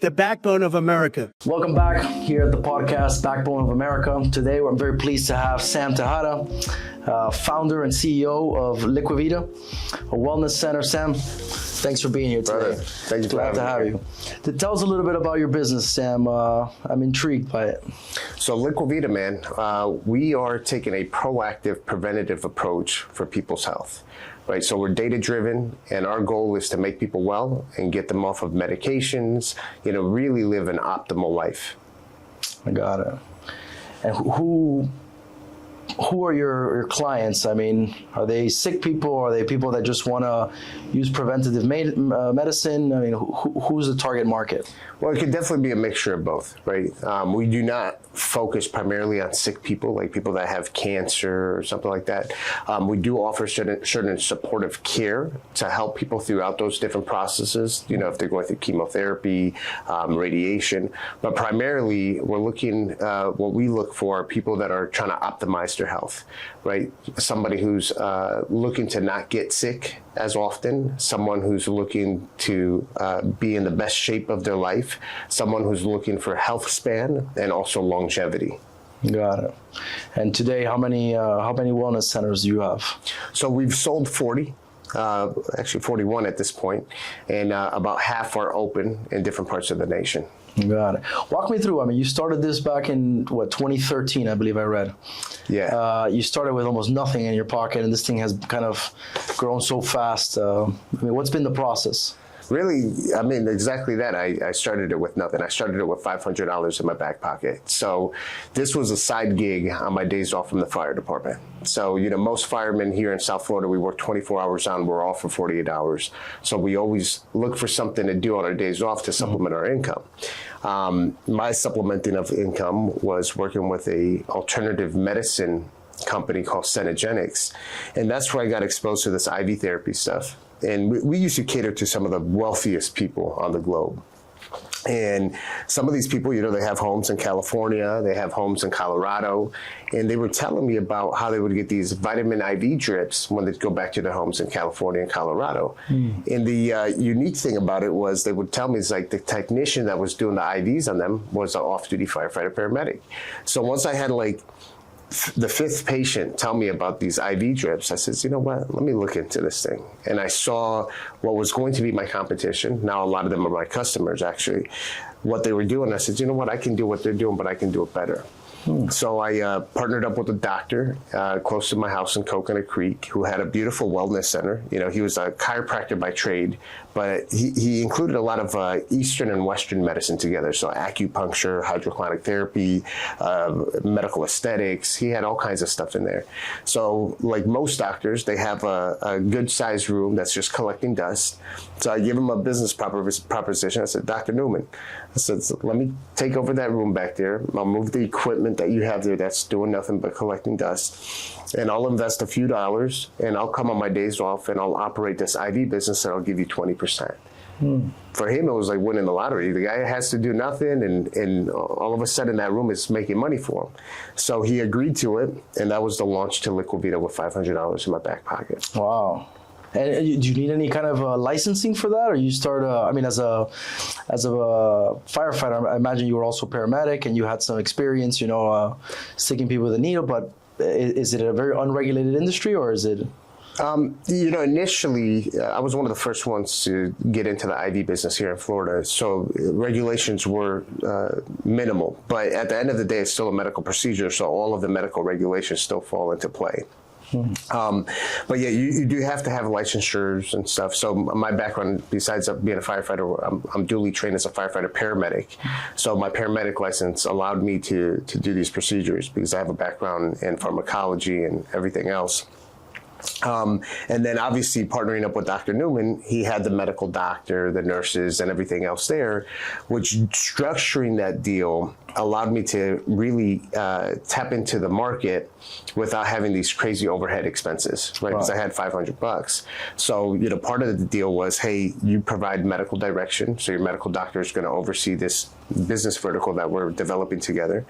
the backbone of America. Welcome back here at the podcast, Backbone of America. Today, I'm very pleased to have Sam Tejada, founder and CEO of Liquivida, a wellness center. Sam, thanks for being here today. Brother, thank you for Glad to have you. Tell us a little bit about your business, Sam. I'm intrigued by it. So Liquivida, man, we are taking a proactive, preventative approach for people's health. Right, so we're data-driven, and our goal is to make people well and get them off of medications, really live an optimal life. I got it. And who are your clients? I mean, are they sick people? Or are they people that just want to use preventative medicine? I mean, who's the target market? Well, it could definitely be a mixture of both, right? We do not focus primarily on sick people, like people that have cancer or something like that. We do offer certain supportive care to help people throughout those different processes, if they're going through chemotherapy, radiation. But primarily, we're looking, what we look for are people that are trying to optimize their health, right? Somebody who's looking to not get sick as often, someone who's looking to be in the best shape of their life, someone who's looking for health span and also longevity. Got it. And today, how many wellness centers do you have? So we've sold 40. Actually 41 at this point, and about half are open in different parts of the nation. Got it. Walk me through. I mean, you started this back in 2013, I believe I read. Yeah. You started with almost nothing in your pocket, and this thing has kind of grown so fast. I mean, what's been the process? Really, I mean, exactly that. I started it with nothing. I started it with $500 in my back pocket. So this was a side gig on my days off from the fire department. So, most firemen here in South Florida, we work 24 hours on, we're off for 48 hours. So we always look for something to do on our days off to supplement our income. My supplementing of income was working with a alternative medicine company called Centogenics. And that's where I got exposed to this IV therapy stuff. And we used to cater to some of the wealthiest people on the globe. And some of these people, they have homes in California, they have homes in Colorado, and they were telling me about how they would get these vitamin IV drips when they'd go back to their homes in California and Colorado. And the unique thing about it was they would tell me, it's like the technician that was doing the IVs on them was an off-duty firefighter paramedic. So once I had the fifth patient tell me about these IV drips, I said, you know what, let me look into this thing. And I saw what was going to be my competition. Now a lot of them are my customers, actually. What they were doing, I said, you know what, I can do what they're doing, but I can do it better. So I partnered up with a doctor close to my house in Coconut Creek who had a beautiful wellness center. He was a chiropractor by trade, but he included a lot of Eastern and Western medicine together. So acupuncture, hydroclonic therapy, medical aesthetics. He had all kinds of stuff in there. So like most doctors, they have a good sized room that's just collecting dust. So I give him a business proposition. I said, Dr. Newman, I said, let me take over that room back there. I'll move the equipment that you have there that's doing nothing but collecting dust. And I'll invest a few dollars, and I'll come on my days off, and I'll operate this IV business, and I'll give you 20%. For him, it was like winning the lottery. The guy has to do nothing, and all of a sudden that room is making money for him. So he agreed to it, and that was the launch to Liquivida with $500 in my back pocket. Wow. And do you need any kind of licensing for that, or you start? I mean, as a firefighter, I imagine you were also paramedic and you had some experience, sticking people with a needle. But is it a very unregulated industry, or is it? Initially, I was one of the first ones to get into the IV business here in Florida. So regulations were minimal, but at the end of the day, it's still a medical procedure. So all of the medical regulations still fall into play. But yeah, you do have to have licensures and stuff. So my background, besides being a firefighter, I'm duly trained as a firefighter paramedic. So my paramedic license allowed me to do these procedures because I have a background in pharmacology and everything else. And then obviously partnering up with Dr. Newman, he had the medical doctor, the nurses, and everything else there, which structuring that deal allowed me to really tap into the market without having these crazy overhead expenses, right? Because I had $500. So, part of the deal was, hey, you provide medical direction. So your medical doctor is going to oversee this business vertical that we're developing together.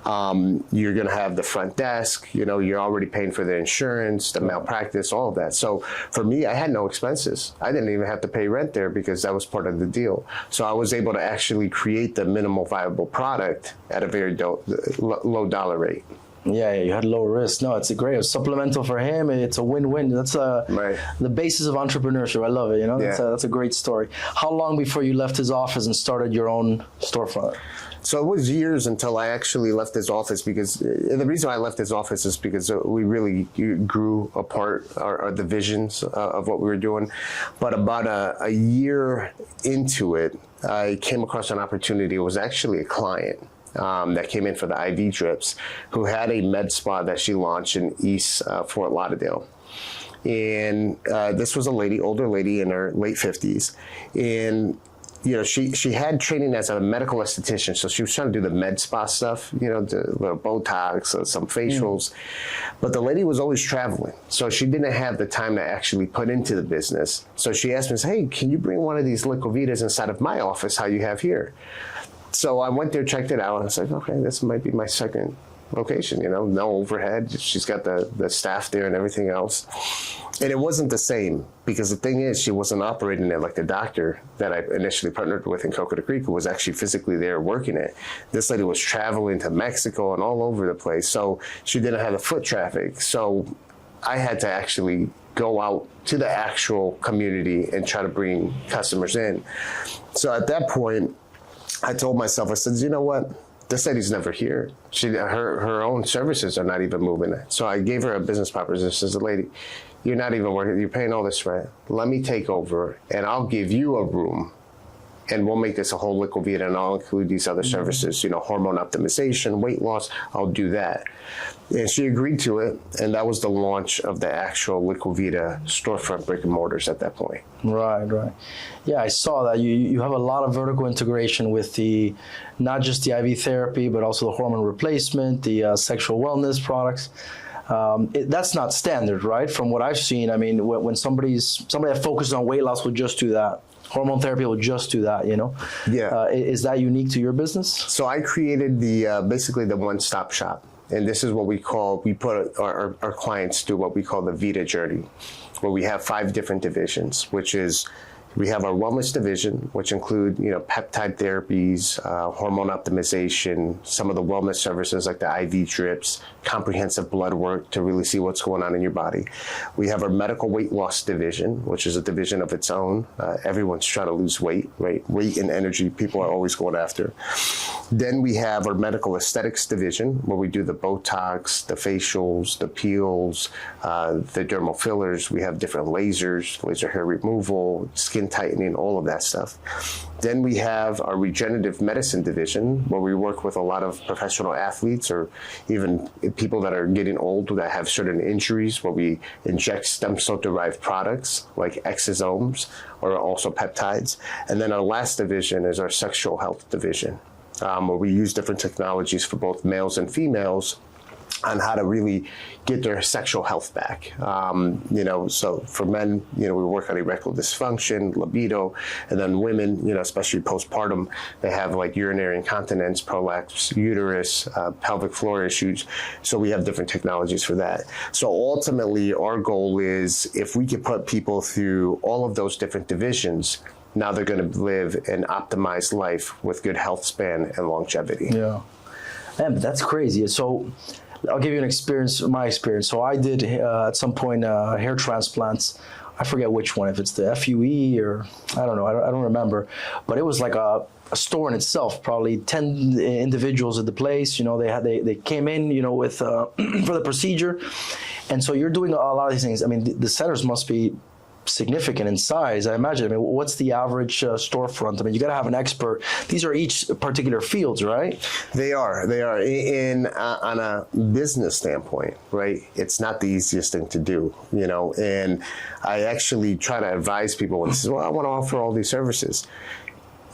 You're going to have the front desk, you're already paying for the insurance, the malpractice practice, all of that. So for me, I had no expenses. I didn't even have to pay rent there because that was part of the deal. So I was able to actually create the minimal viable product at a very low dollar rate. Yeah, you had low risk. No, it's a great supplemental for him. It's a win-win. That's the basis of entrepreneurship. I love it. You know, that's a great story. How long before you left his office and started your own storefront? So it was years until I actually left his office, because the reason I left his office is because we really grew apart our divisions of what we were doing. But about a year into it, I came across an opportunity. It was actually a client that came in for the IV drips, who had a med spa that she launched in East Fort Lauderdale. And this was a lady, older lady in her late 50s. And you know, she had training as a medical esthetician, so she was trying to do the med spa stuff, you know, the Botox, some facials. But the lady was always traveling, so she didn't have the time to actually put into the business. So she asked me, hey, can you bring one of these Liquividas inside of my office, how you have here? So I went there, checked it out, and I was like, okay, this might be my second location, you know, no overhead. She's got the staff there and everything else. And it wasn't the same, because the thing is, she wasn't operating it like the doctor that I initially partnered with in Coconut Creek, who was actually physically there working it. This lady was traveling to Mexico and all over the place, so she didn't have the foot traffic. So I had to actually go out to the actual community and try to bring customers in. So at that point, I told myself, I said, you know what? This lady's never here. Her own services are not even moving. So I gave her a business proposition. I said, lady, you're not even working. You're paying all this rent. Let me take over, and I'll give you a room, and we'll make this a whole Liquivida, and I'll include these other services, you know, hormone optimization, weight loss. I'll do that. And she agreed to it, and that was the launch of the actual Liquivida storefront brick and mortars at that point. Right. Yeah, I saw that. You have a lot of vertical integration with not just the IV therapy, but also the hormone replacement, the sexual wellness products. That's not standard, right? From what I've seen, I mean, when somebody that focuses on weight loss will just do that. Hormone therapy will just do that, you know? Yeah. Is that unique to your business? So I created basically the one-stop shop. And this is what we put our clients through what we call the Vita journey, where we have 5 different divisions, which is, we have our wellness division, which include, you know, peptide therapies, hormone optimization, some of the wellness services like the IV drips, comprehensive blood work to really see what's going on in your body. We have our medical weight loss division, which is a division of its own. Everyone's trying to lose weight, right? Weight and energy, people are always going after. Then we have our medical aesthetics division, where we do the Botox, the facials, the peels, the dermal fillers. We have different lasers, laser hair removal, skin tightening, all of that stuff. Then we have our regenerative medicine division, where we work with a lot of professional athletes, or even people that are getting old that have certain injuries, where we inject stem cell derived products like exosomes or also peptides. And then our last division is our sexual health division, where we use different technologies for both males and females on how to really get their sexual health back. You know, so for men, you know, we work on erectile dysfunction, libido, and then women, you know, especially postpartum, they have like urinary incontinence, prolapse uterus, pelvic floor issues. So we have different technologies for that. So ultimately, our goal is, if we could put people through all of those different divisions, now they're going to live an optimized life with good health span and longevity. Yeah. Man, but that's crazy. So I'll give you my experience. So I did at some point hair transplants. I forget which one, if it's the FUE or I don't know. I don't remember. But it was like a store in itself. Probably 10 individuals at the place. You know, they came in, you know, with for the procedure, and so you're doing a lot of these things. I mean, the centers must be significant in size, I imagine. I mean, what's the average storefront? I mean, you got to have an expert. These are each particular fields, right? They are. On a business standpoint, right? It's not the easiest thing to do, you know. And I actually try to advise people when they say, well, I want to offer all these services.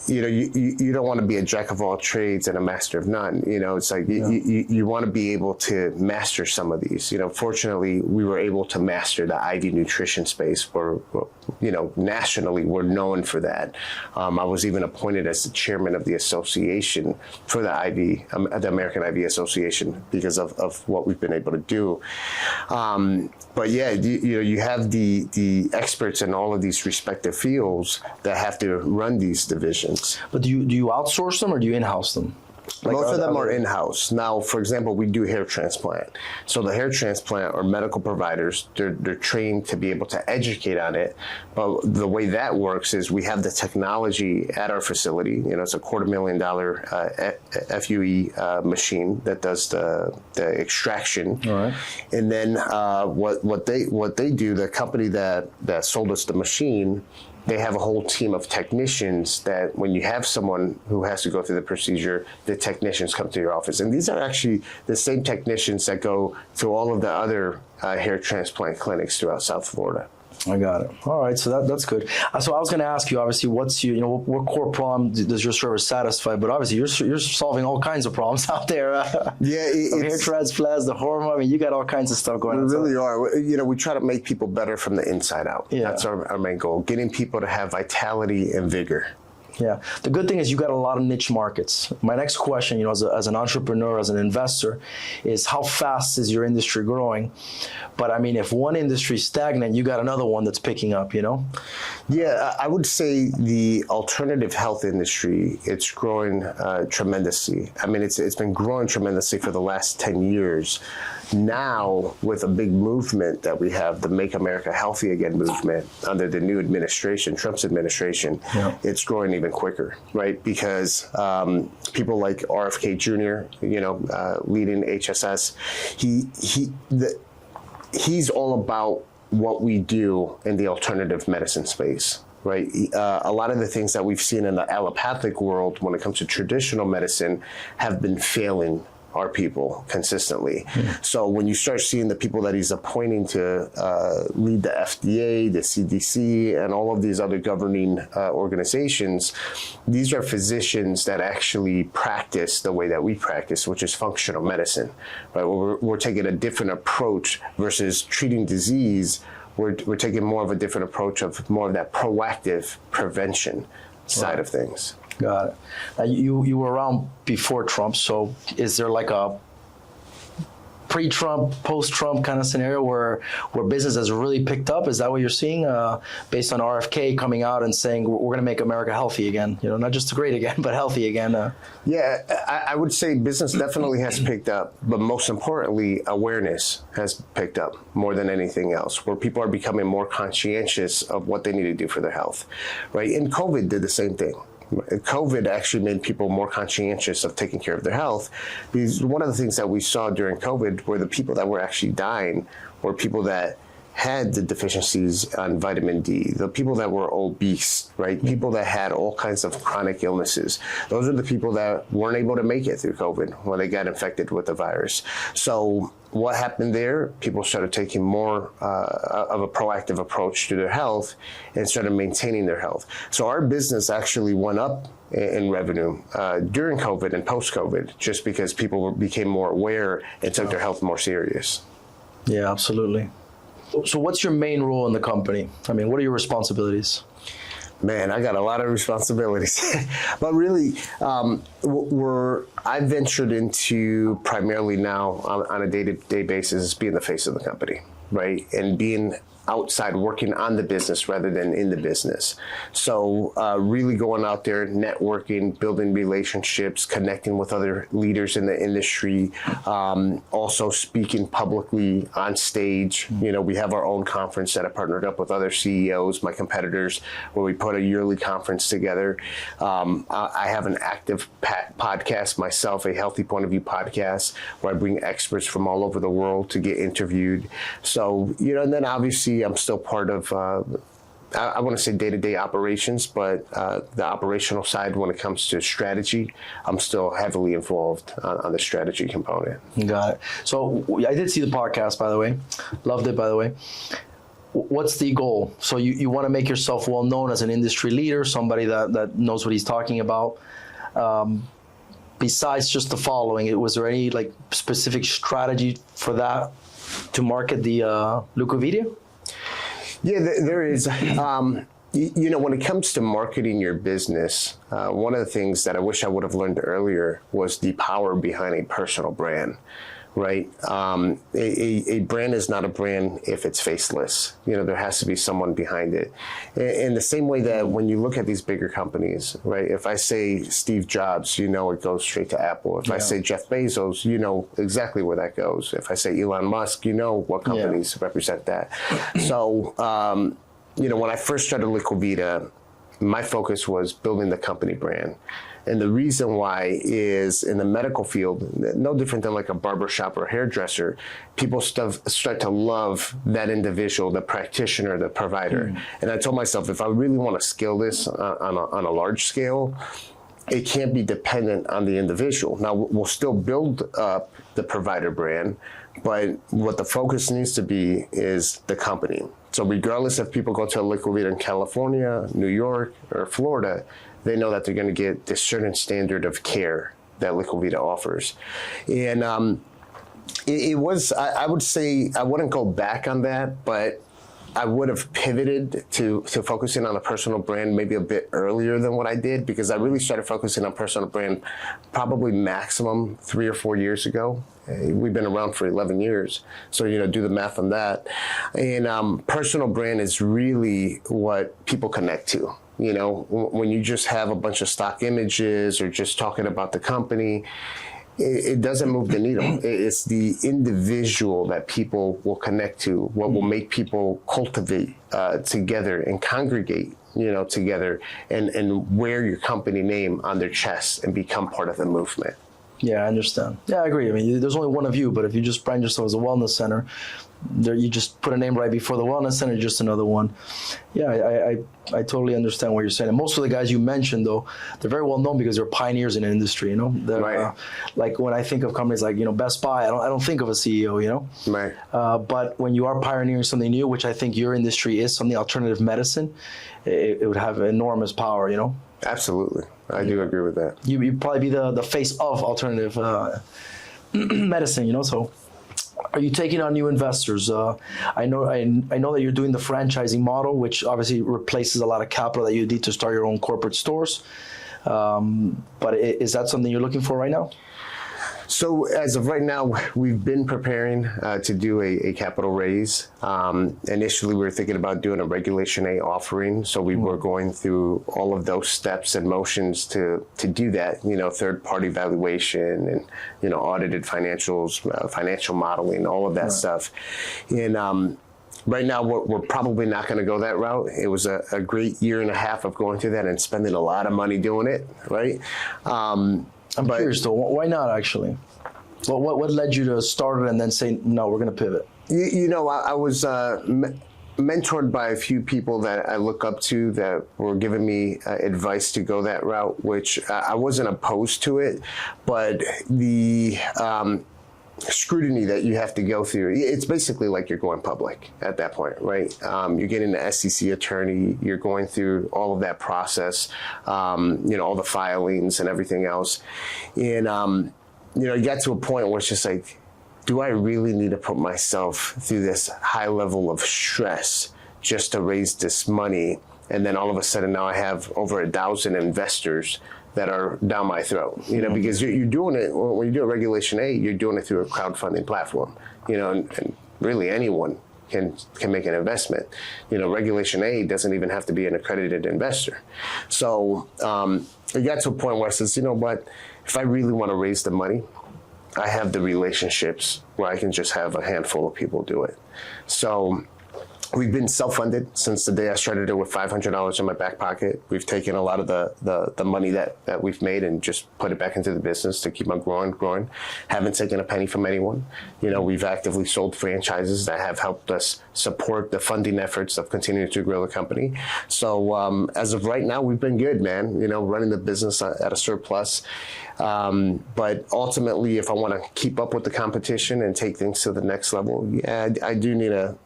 you don't want to be a jack of all trades and a master of none. It's like you want to be able to master some of these. Fortunately, we were able to master the IV nutrition space where, nationally we're known for that. I was even appointed as the chairman of the association for the the American IV Association because of what we've been able to do. But yeah, you have the experts in all of these respective fields that have to run these divisions. But do you outsource them or do you in-house them? Both of them are in-house. Now, for example, we do hair transplant. So the hair transplant are medical providers. They're trained to be able to educate on it. But the way that works is we have the technology at our facility. It's a $250,000 FUE machine that does the extraction. All right. And then what they do, the company that sold us the machine, they have a whole team of technicians that when you have someone who has to go through the procedure, the technicians come to your office. And these are actually the same technicians that go to all of the other hair transplant clinics throughout South Florida. I got it. All right, so that's good. So I was going to ask you, obviously, what's what core problem does your service satisfy? But obviously, you're solving all kinds of problems out there. Hair transplants, the hormone. I mean, you got all kinds of stuff going on. We really are. We try to make people better from the inside out. Yeah. That's our main goal, getting people to have vitality and vigor. Yeah. The good thing is you got a lot of niche markets. My next question, as an entrepreneur, as an investor, is how fast is your industry growing? But I mean, if one industry is stagnant, you got another one that's picking up, Yeah, I would say the alternative health industry, it's growing tremendously. I mean, it's been growing tremendously for the last 10 years. Now, with a big movement that we have, the Make America Healthy Again movement under the new administration, Trump's administration, it's growing even quicker, right? Because people like RFK Jr., leading HSS, he's all about what we do in the alternative medicine space. Right. A lot of the things that we've seen in the allopathic world when it comes to traditional medicine have been failing our people consistently. So when you start seeing the people that he's appointing to lead the FDA, the CDC, and all of these other governing organizations, these are physicians that actually practice the way that we practice, which is functional medicine. Right? We're taking a different approach versus treating disease. We're taking more of a different approach of more of that proactive prevention side of things. Got it. Now, you were around before Trump, so is there like a pre-Trump, post-Trump kind of scenario where business has really picked up? Is that what you're seeing based on RFK coming out and saying we're going to make America healthy again? Not just great again, but healthy again. Yeah, I would say business definitely has picked up, but most importantly, awareness has picked up more than anything else, where people are becoming more conscientious of what they need to do for their health, right? And COVID did the same thing. COVID actually made people more conscientious of taking care of their health, because one of the things that we saw during COVID were the people that were actually dying were people that had the deficiencies on vitamin D, the people that were obese, right? People that had all kinds of chronic illnesses. Those are the people that weren't able to make it through COVID when they got infected with the virus. So what happened there? People started taking more of a proactive approach to their health and started maintaining their health. So our business actually went up in revenue during COVID and post-COVID, just because people became more aware and took their health more serious. Yeah, absolutely. So what's your main role in the company? I mean, what are your responsibilities? Man, I got a lot of responsibilities. But really, I ventured into primarily now on a day-to-day basis being the face of the company, right? And being outside working on the business rather than in the business. So really going out there, networking, building relationships, connecting with other leaders in the industry, also speaking publicly on stage. We have our own conference that I partnered up with other CEOs, my competitors, where we put a yearly conference together. I have an active podcast myself, a Healthy Point of View podcast, where I bring experts from all over the world to get interviewed. So, and then obviously I'm still part of, I want to say day-to-day operations, but the operational side when it comes to strategy, I'm still heavily involved on the strategy component. Got it. So I did see the podcast, by the way. Loved it, by the way. what's the goal? So you want to make yourself well known as an industry leader, somebody that knows what he's talking about. Besides just the following, was there any like specific strategy for that to market the Liquivida? Yeah, there is. When it comes to marketing your business, one of the things that I wish I would have learned earlier was the power behind a personal brand, right? A brand is not a brand if it's faceless. There has to be someone behind it. In the same way that when you look at these bigger companies, right? If I say Steve Jobs, it goes straight to Apple. If I say Jeff Bezos, you know exactly where that goes. If I say Elon Musk, you know what companies represent that. So, when I first started Liquivida, my focus was building the company brand. And the reason why is in the medical field, no different than like a barbershop or hairdresser, people start to love that individual, the practitioner, the provider. And I told myself, if I really want to scale this on a large scale, it can't be dependent on the individual. Now, we'll still build up the provider brand, but what the focus needs to be is the company. So regardless if people go to a Liquivida in California, New York, or Florida, they know that they're going to get this certain standard of care that Liquivida offers. And I would say, I wouldn't go back on that, but I would have pivoted to focusing on a personal brand maybe a bit earlier than what I did, because I really started focusing on personal brand probably maximum 3 or 4 years ago. We've been around for 11 years. So, do the math on that. And personal brand is really what people connect to. When you just have a bunch of stock images or just talking about the company, it doesn't move the needle. It's the individual that people will connect to, what will make people cultivate together and congregate, together and wear your company name on their chest and become part of the movement. Yeah, I understand. Yeah, I agree. I mean, there's only one of you, but if you just brand yourself as a wellness center, you just put a name right before the wellness center, just another one. Yeah, I totally understand what you're saying. And most of the guys you mentioned, though, they're very well known because they're pioneers in the industry. Right. Like when I think of companies like Best Buy, I don't think of a CEO. Right. But when you are pioneering something new, which I think your industry is, something alternative medicine, it would have enormous power. Absolutely. I do agree with that. You'd probably be the face of alternative medicine, so are you taking on new investors? I know that you're doing the franchising model, which obviously replaces a lot of capital that you need to start your own corporate stores. But is that something you're looking for right now? So as of right now, we've been preparing to do a capital raise. Initially, we were thinking about doing a Regulation A offering. So we were going through all of those steps and motions to do that, third-party valuation and, audited financials, financial modeling, all of that stuff. And right now, we're probably not going to go that route. It was a great year and a half of going through that and spending a lot of money doing it, right? I'm curious though, why not actually? What led you to start it and then say, no, we're going to pivot? I was mentored by a few people that I look up to that were giving me advice to go that route, which I wasn't opposed to it, but the scrutiny that you have to go through, it's basically like you're going public at that point, right? You're getting the SEC attorney, you're going through all of that process, all the filings and everything else. And, you get to a point where it's just like, do I really need to put myself through this high level of stress just to raise this money? And then all of a sudden now I have over 1,000 investors that are down my throat, because you're doing it, when you do a Regulation A, you're doing it through a crowdfunding platform, and really anyone can make an investment. Regulation A doesn't even have to be an accredited investor. So it got to a point where I says, what, if I really want to raise the money, I have the relationships where I can just have a handful of people do it. So we've been self-funded since the day I started it with $500 in my back pocket. We've taken a lot of the money that we've made and just put it back into the business to keep on growing. Haven't taken a penny from anyone. We've actively sold franchises that have helped us support the funding efforts of continuing to grow the company. So as of right now, we've been good, man, running the business at a surplus. But ultimately, if I want to keep up with the competition and take things to the next level, I do need a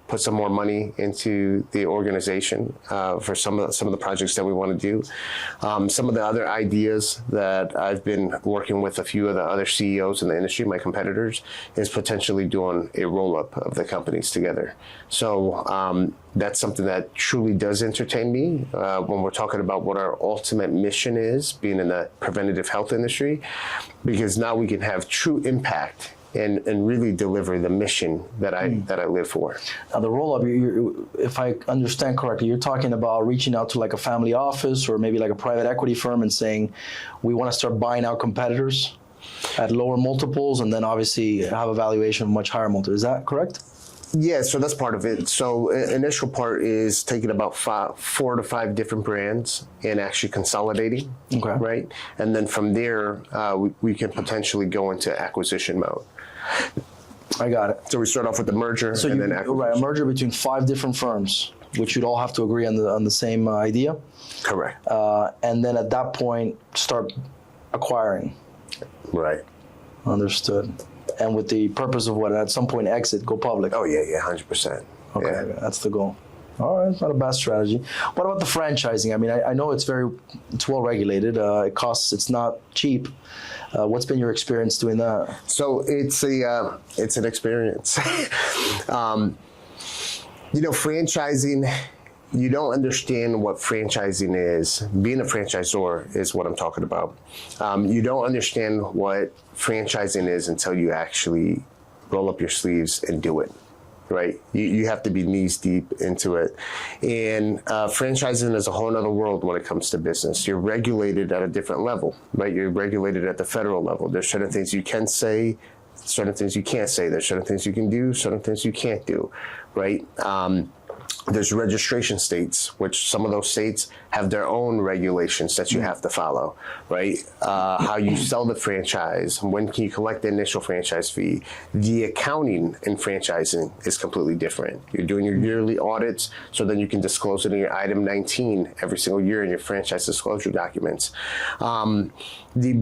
put some more money into the organization for some of the projects that we want to do. Some of the other ideas that I've been working with a few of the other CEOs in the industry, my competitors, is potentially doing a roll-up of the companies together. So that's something that truly does entertain me when we're talking about what our ultimate mission is, being in the preventative health industry, because now we can have true impact and really deliver the mission that I live for. Now the roll-up, if I understand correctly, you're talking about reaching out to like a family office or maybe like a private equity firm and saying, we want to start buying out competitors at lower multiples, and then obviously have a valuation of much higher multiples. Is that correct? Yeah, so that's part of it. So initial part is taking about 4 to 5 different brands and actually consolidating, right? And then from there, we can potentially go into acquisition mode. I got it. So we start off with the merger and then acquisition. Right, a merger between 5 different firms, which you'd all have to agree on the same idea. Correct. And then at that point, start acquiring. Right. Understood. And with the purpose of what, at some point exit, go public. Oh, yeah, 100%. Okay, yeah. That's the goal. All right, not a bad strategy. What about the franchising? I mean, I know it's well regulated. It's not cheap. What's been your experience doing that? So it's an experience. Franchising, you don't understand what franchising is. Being a franchisor is what I'm talking about. You don't understand what franchising is until you actually roll up your sleeves and do it, right? You have to be knees deep into it. And franchising is a whole other world when it comes to business. You're regulated at a different level, right? You're regulated at the federal level. There's certain things you can say, certain things you can't say. There's certain things you can do, certain things you can't do, right? There's registration states, which some of those states have their own regulations that you have to follow, right? How you sell the franchise, when can you collect the initial franchise fee? The accounting in franchising is completely different. You're doing your yearly audits, so then you can disclose it in your item 19 every single year in your franchise disclosure documents. The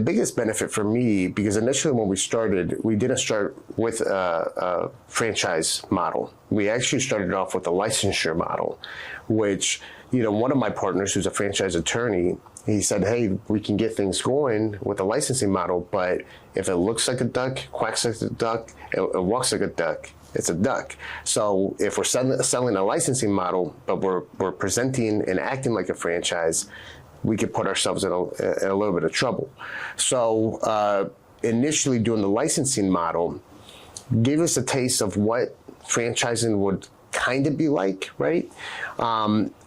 biggest benefit for me, because initially when we started, we didn't start with a franchise model. We actually started off with a licensure model, which, one of my partners who's a franchise attorney, he said, hey, we can get things going with a licensing model, but if it looks like a duck, quacks like a duck, it walks like a duck, it's a duck. So if we're selling a licensing model, but we're presenting and acting like a franchise, we could put ourselves in a little bit of trouble. So initially doing the licensing model gave us a taste of what franchising would kind of be like, right?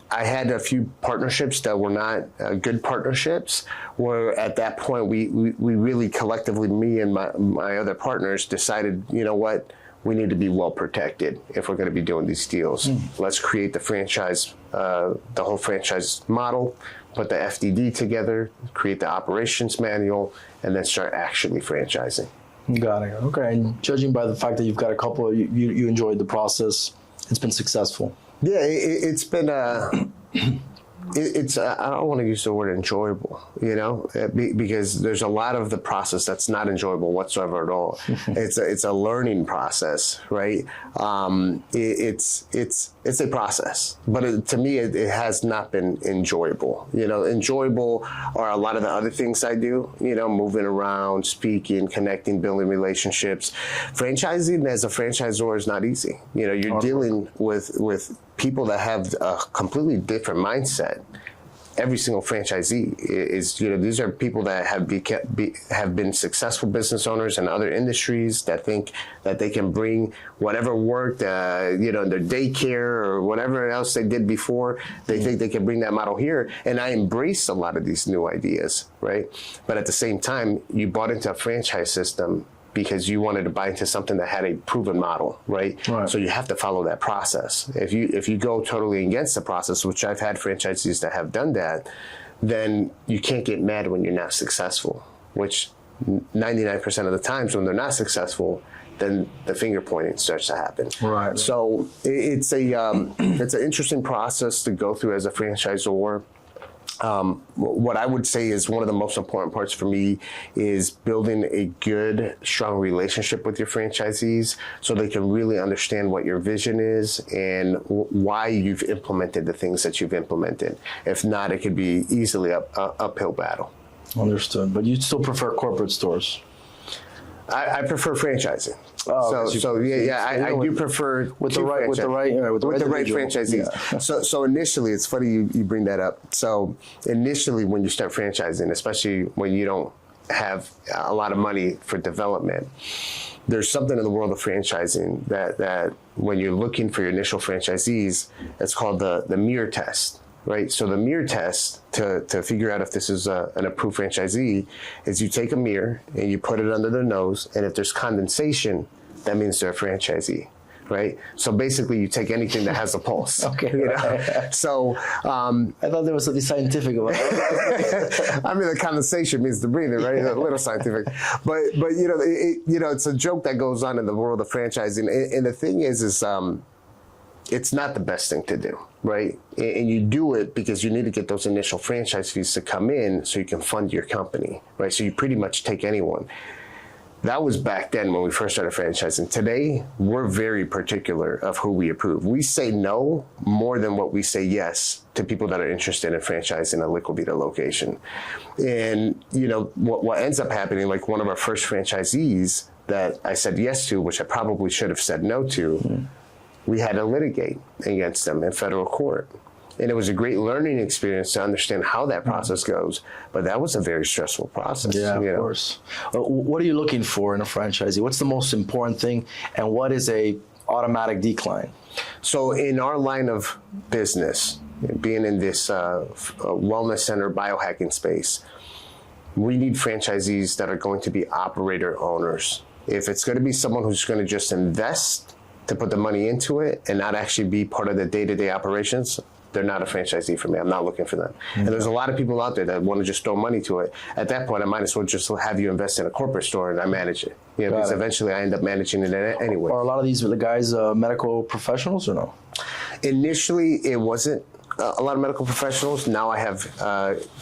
I had a few partnerships that were not good partnerships, where at that point we really collectively, me and my other partners, decided, you know what, we need to be well protected if we're going to be doing these deals. Let's create the franchise, the whole franchise model, put the FDD together, create the operations manual, and then start actually franchising. Got it. Okay. And judging by the fact that you've got a couple, you enjoyed the process, it's been successful. Yeah, it's been it's I don't want to use the word enjoyable, because there's a lot of the process that's not enjoyable whatsoever at all. It's a learning process, right? It's a process, but to me it has not been enjoyable. Enjoyable are a lot of the other things I do. Moving around, speaking, connecting, building relationships. Franchising as a franchisor is not easy. You're dealing with people that have a completely different mindset. Every single franchisee is, these are people that have been successful business owners in other industries that think that they can bring whatever worked, their daycare or whatever else they did before. They think they can bring that model here. And I embrace a lot of these new ideas, right? But at the same time, you bought into a franchise system because you wanted to buy into something that had a proven model, right? So you have to follow that process. If you go totally against the process, which I've had franchisees that have done that, then you can't get mad when you're not successful, which 99% of the times when they're not successful, then the finger pointing starts to happen. Right. So it's an interesting process to go through as a franchisor. What I would say is one of the most important parts for me is building a good, strong relationship with your franchisees so they can really understand what your vision is and why you've implemented the things that you've implemented. If not, it could be easily an uphill battle. Understood. But you still prefer corporate stores? I prefer franchising. Oh, I do prefer with the right franchisees. Yeah. So initially, it's funny you bring that up. So initially, when you start franchising, especially when you don't have a lot of money for development, there's something in the world of franchising that when you're looking for your initial franchisees, it's called the mirror test. Right, so the mirror test to figure out if this is an approved franchisee is you take a mirror and you put it under their nose, and if there's condensation, that means they're a franchisee, right? So basically, you take anything that has a pulse. Okay. You know? So I thought there was something scientific about it. I mean, the condensation means the breathing, right? A little scientific, but it's a joke that goes on in the world of franchising, and the thing is it's not the best thing to do, right? And you do it because you need to get those initial franchise fees to come in so you can fund your company, right? So you pretty much take anyone. That was back then when we first started franchising. Today, we're very particular of who we approve. We say no more than what we say yes to people that are interested in franchising a Liquivida location. And, what ends up happening, like one of our first franchisees that I said yes to, which I probably should have said no to, we had to litigate against them in federal court. And it was a great learning experience to understand how that process goes. But that was a very stressful process. Yeah, of course. What are you looking for in a franchisee? What's the most important thing? And what is a automatic decline? So in our line of business, being in this wellness center biohacking space, we need franchisees that are going to be operator owners. If it's going to be someone who's going to just invest to put the money into it and not actually be part of the day-to-day operations, they're not a franchisee for me. I'm not looking for them. Mm-hmm. And there's a lot of people out there that want to just throw money to it. At that point, I might as well just have you invest in a corporate store and I manage it. Because eventually I end up managing it anyway. Are a lot of these guys medical professionals or no? Initially, it wasn't a lot of medical professionals. Now I have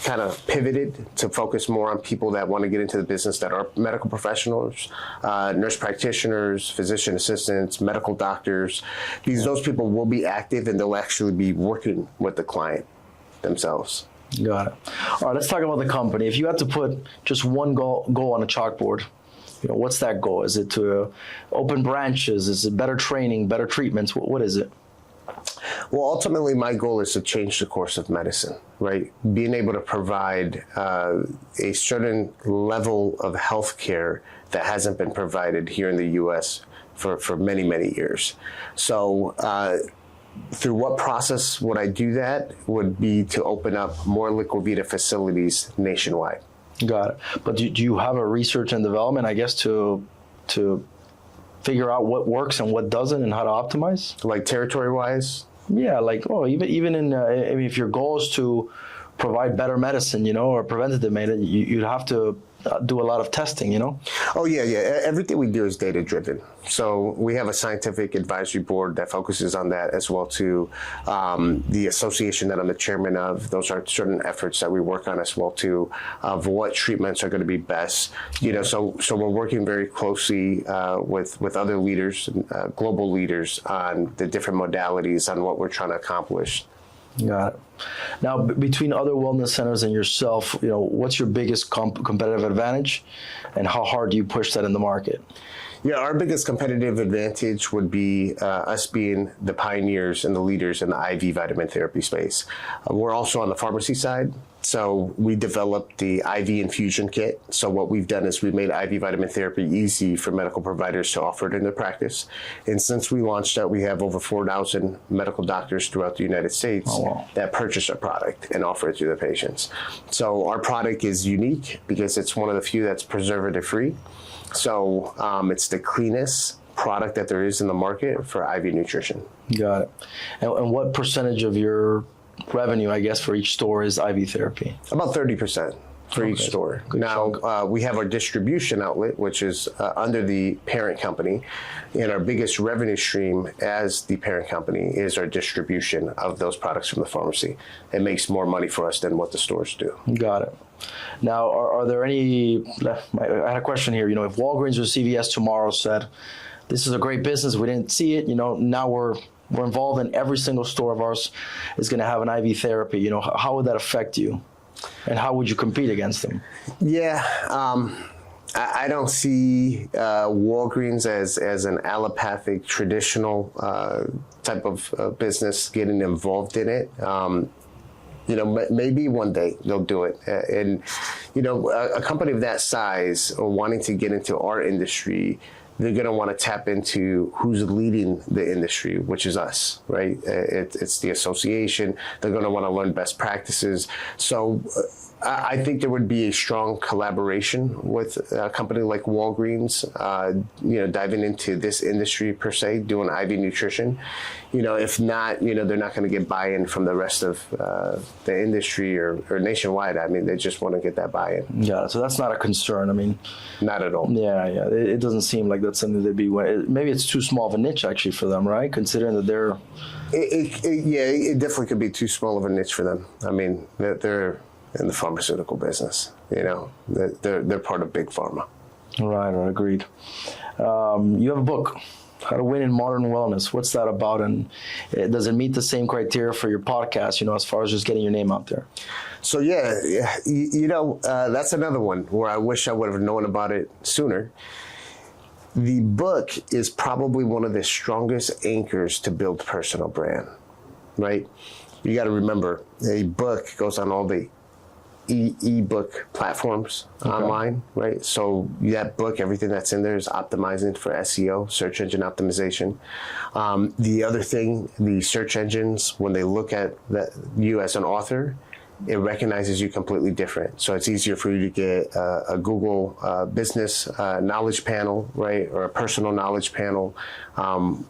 kind of pivoted to focus more on people that want to get into the business that are medical professionals, nurse practitioners, physician assistants, medical doctors. Those people will be active and they'll actually be working with the client themselves. Got it. All right, let's talk about the company. If you had to put just one goal on a chalkboard, what's that goal? Is it to open branches? Is it better training, better treatments? What is it? Well, ultimately, my goal is to change the course of medicine, right? Being able to provide a certain level of healthcare that hasn't been provided here in the U.S. for many, many years. So through what process would I do that would be to open up more Liquivida facilities nationwide. Got it. But do you have a research and development, I guess, to figure out what works and what doesn't and how to optimize? Like territory-wise? Yeah, even in if your goal is to provide better medicine, or preventative medicine, you'd have to do a lot of testing, Oh, yeah. Everything we do is data-driven. So we have a scientific advisory board that focuses on that, as well to the association that I'm the chairman of. Those are certain efforts that we work on as well too, of what treatments are going to be best. So we're working very closely with other leaders, global leaders, on the different modalities on what we're trying to accomplish. Got it. Now, between other wellness centers and yourself, what's your biggest competitive advantage, and how hard do you push that in the market? Yeah, our biggest competitive advantage would be us being the pioneers and the leaders in the IV vitamin therapy space. We're also on the pharmacy side. So we developed the IV infusion kit. So what we've done is we've made IV vitamin therapy easy for medical providers to offer it in their practice. And since we launched that, we have over 4,000 medical doctors throughout the United States that purchase our product and offer it to their patients. So our product is unique because it's one of the few that's preservative-free. So it's the cleanest product that there is in the market for IV nutrition. Got it. And what percentage of your revenue, I guess, for each store is IV therapy? About 30%. for each store. Good Now, we have our distribution outlet, which is under the parent company. And our biggest revenue stream as the parent company is our distribution of those products from the pharmacy. It makes more money for us than what the stores do. Got it. Now, are there any, I had a question here, if Walgreens or CVS tomorrow said, this is a great business, we didn't see it, now we're involved in every single store of ours is going to have an IV therapy, how would that affect you? And how would you compete against them? Yeah, I don't see Walgreens as an allopathic, traditional type of business getting involved in it. Maybe one day they'll do it. And, a company of that size wanting to get into our industry, they're going to want to tap into who's leading the industry, which is us, right? It's the association. They're going to want to learn best practices. So I think there would be a strong collaboration with a company like Walgreens, diving into this industry per se, doing IV nutrition. If not, they're not going to get buy-in from the rest of the industry or nationwide. I mean, they just want to get that buy-in. Yeah, so that's not a concern. I mean, not at all. Yeah. It doesn't seem like that's something they'd be. Maybe it's too small of a niche actually for them, right? Considering that they're. It definitely could be too small of a niche for them. I mean, they're in the pharmaceutical business. They're part of big pharma. Right, agreed. You have a book, How to Win in Modern Wellness. What's that about, and does it meet the same criteria for your podcast, as far as just getting your name out there? So that's another one where I wish I would have known about it sooner. The book is probably one of the strongest anchors to build personal brand, right? You got to remember, a book goes on all the e-book platforms online, right? So that book, everything that's in there is optimizing for SEO, search engine optimization. The other thing, the search engines, when they look at you as an author, it recognizes you completely different. So it's easier for you to get a Google business knowledge panel, right? Or a personal knowledge panel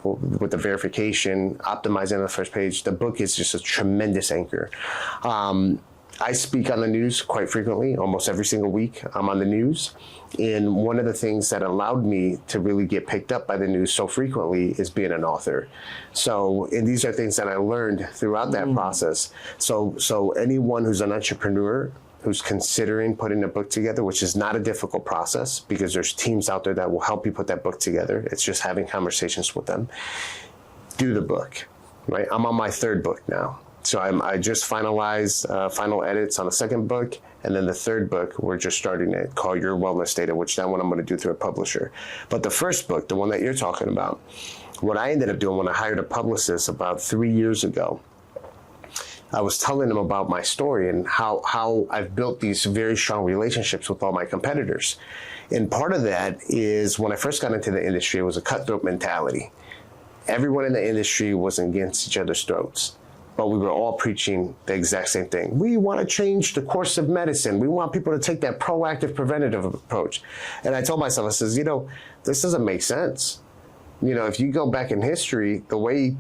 with the verification, optimizing on the first page. The book is just a tremendous anchor. I speak on the news quite frequently, almost every single week. I'm on the news. And one of the things that allowed me to really get picked up by the news so frequently is being an author. And these are things that I learned throughout that process. So anyone who's an entrepreneur who's considering putting a book together, which is not a difficult process because there's teams out there that will help you put that book together. It's just having conversations with them. Do the book, right? I'm on my third book now. So I just finalized final edits on the second book, and then the third book, we're just starting it, called Your Wellness Data, which that one I'm going to do through a publisher. But the first book, the one that you're talking about, what I ended up doing when I hired a publicist about 3 years ago, I was telling them about my story and how I've built these very strong relationships with all my competitors. And part of that is when I first got into the industry, it was a cutthroat mentality. Everyone in the industry was against each other's throats. But we were all preaching the exact same thing. We want to change the course of medicine. We want people to take that proactive, preventative approach. And I told myself, I says, this doesn't make sense. If you go back in history, the way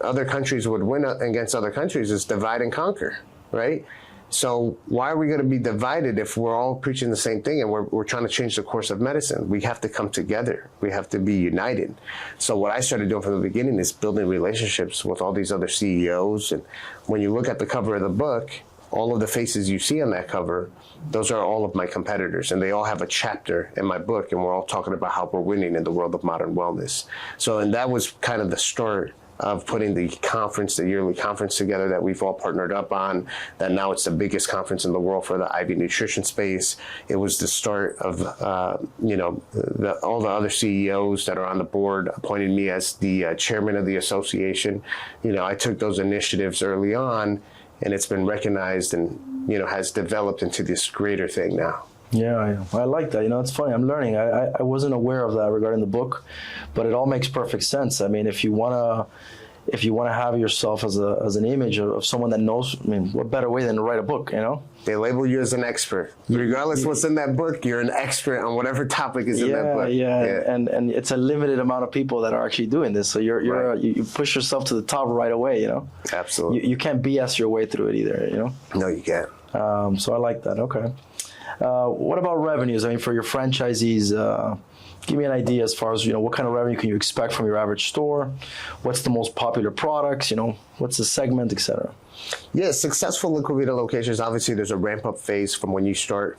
other countries would win against other countries is divide and conquer, right? So why are we going to be divided if we're all preaching the same thing and we're trying to change the course of medicine? We have to come together. We have to be united. So what I started doing from the beginning is building relationships with all these other CEOs. And when you look at the cover of the book, all of the faces you see on that cover, those are all of my competitors. And they all have a chapter in my book. And we're all talking about how we're winning in the world of modern wellness. And that was kind of the start of putting the yearly conference together that we've all partnered up on, that now it's the biggest conference in the world for the IV nutrition space. It was the start of, all the other CEOs that are on the board appointed me as the chairman of the association. I took those initiatives early on, and it's been recognized and, has developed into this greater thing now. Yeah, I like that. It's funny. I'm learning. I wasn't aware of that regarding the book, but it all makes perfect sense. I mean, if you wanna have yourself as an image of someone that knows, what better way than to write a book, They label you as an expert. Regardless what's in that book, you're an expert on whatever topic is in that book. Yeah. And it's a limited amount of people that are actually doing this. So you push yourself to the top right away, Absolutely. You can't BS your way through it either, No, you can't. So I like that. Okay. What about revenues? I mean, for your franchisees, give me an idea as far as, what kind of revenue can you expect from your average store? What's the most popular products? What's the segment, etc.? Yeah, successful Liquivida locations, obviously there's a ramp up phase from when you start.